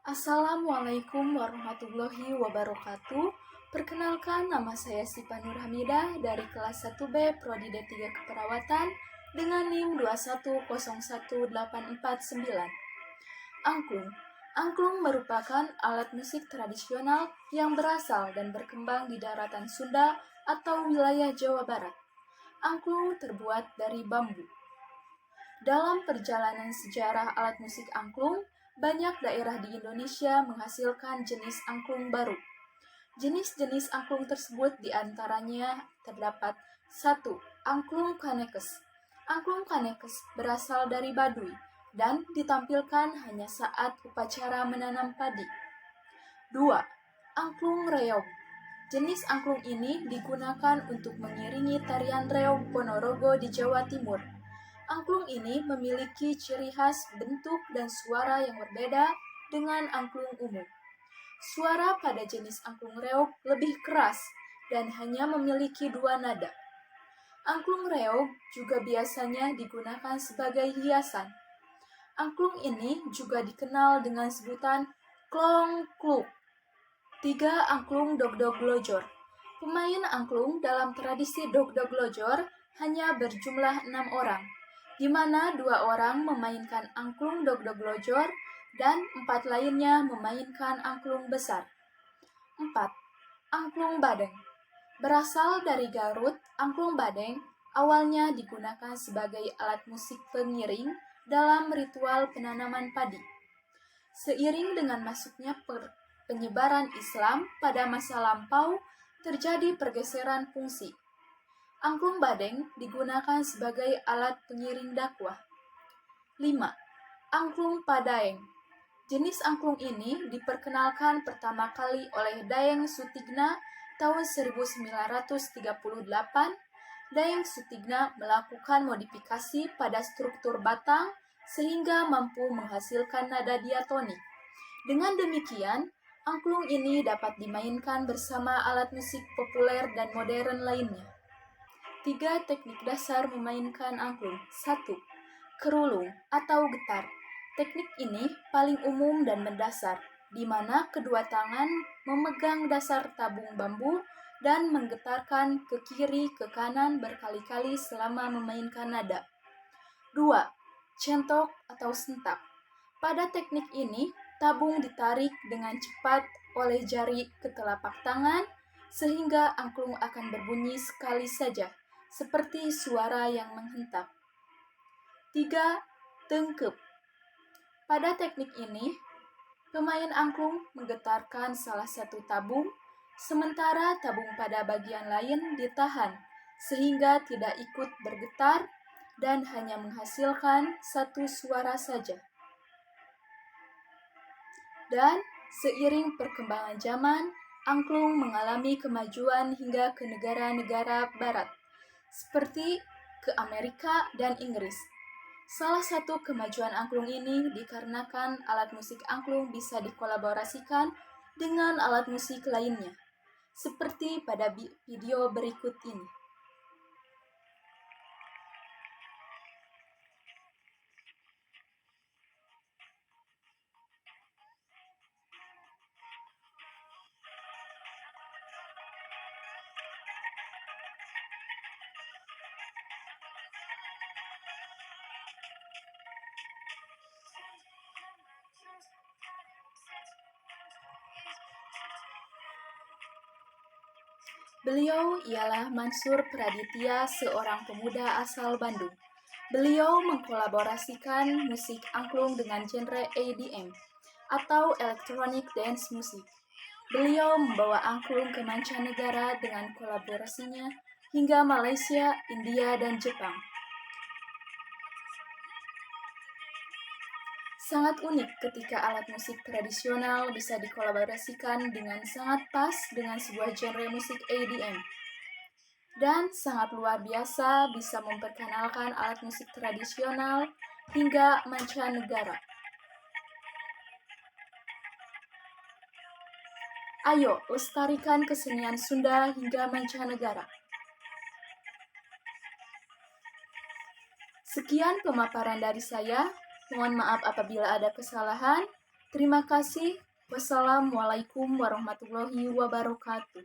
Assalamualaikum warahmatullahi wabarakatuh. Perkenalkan, nama saya Sipa Nur Hamidah dari kelas 1B Prodi D3 Keperawatan dengan NIM 2101849. Angklung. Angklung merupakan alat musik tradisional yang berasal dan berkembang di daratan Sunda atau wilayah Jawa Barat. Angklung terbuat dari bambu. Dalam perjalanan sejarah alat musik angklung, banyak daerah di Indonesia menghasilkan jenis angklung baru. Jenis-jenis angklung tersebut diantaranya terdapat 1. Angklung Kanekes. Angklung Kanekes berasal dari Baduy dan ditampilkan hanya saat upacara menanam padi. 2. Angklung Reog. Jenis angklung ini digunakan untuk mengiringi tarian reog Ponorogo di Jawa Timur. Angklung ini memiliki ciri khas bentuk dan suara yang berbeda dengan angklung umum. Suara pada jenis angklung reog lebih keras dan hanya memiliki 2 nada. Angklung reog juga biasanya digunakan sebagai hiasan. Angklung ini juga dikenal dengan sebutan klong-kluk. 3. Angklung Dogdog-Lojor. Pemain angklung dalam tradisi Dogdog-Lojor hanya berjumlah 6 orang, di mana 2 orang memainkan angklung Dogdog-Lojor dan 4 lainnya memainkan angklung besar. 4. Angklung Badeng. Berasal dari Garut, angklung badeng awalnya digunakan sebagai alat musik pengiring dalam ritual penanaman padi. Seiring dengan masuknya penyebaran Islam pada masa lampau, terjadi pergeseran fungsi. Angklung badeng digunakan sebagai alat pengiring dakwah. 5. Angklung Padaeng. Jenis angklung ini diperkenalkan pertama kali oleh Dayeng Sutigna tahun 1938. Dayeng Sutigna melakukan modifikasi pada struktur batang sehingga mampu menghasilkan nada diatonik. Dengan demikian, angklung ini dapat dimainkan bersama alat musik populer dan modern lainnya. 3. Teknik dasar memainkan angklung. 1. Kerulung atau getar. Teknik ini paling umum dan mendasar, di mana kedua tangan memegang dasar tabung bambu dan menggetarkan ke kiri ke kanan berkali-kali selama memainkan nada. 2. Centok atau sentak. Pada teknik ini, tabung ditarik dengan cepat oleh jari ke telapak tangan, sehingga angklung akan berbunyi sekali saja, seperti suara yang menghentak. 3. Tengkep. Pada teknik ini, pemain angklung menggetarkan salah satu tabung, sementara tabung pada bagian lain ditahan, sehingga tidak ikut bergetar dan hanya menghasilkan satu suara saja. Dan seiring perkembangan zaman, angklung mengalami kemajuan hingga ke negara-negara barat, seperti ke Amerika dan Inggris. Salah satu kemajuan angklung ini dikarenakan alat musik angklung bisa dikolaborasikan dengan alat musik lainnya, seperti pada video berikut ini. Beliau ialah Mansur Praditya, seorang pemuda asal Bandung. Beliau mengkolaborasikan musik angklung dengan genre EDM atau Electronic Dance Music. Beliau membawa angklung ke mancanegara dengan kolaborasinya hingga Malaysia, India, dan Jepang. Sangat unik ketika alat musik tradisional bisa dikolaborasikan dengan sangat pas dengan sebuah genre musik EDM. Dan sangat luar biasa bisa memperkenalkan alat musik tradisional hingga mancanegara. Ayo, lestarikan kesenian Sunda hingga mancanegara. Sekian pemaparan dari saya. Mohon maaf apabila ada kesalahan. Terima kasih. Wassalamualaikum warahmatullahi wabarakatuh.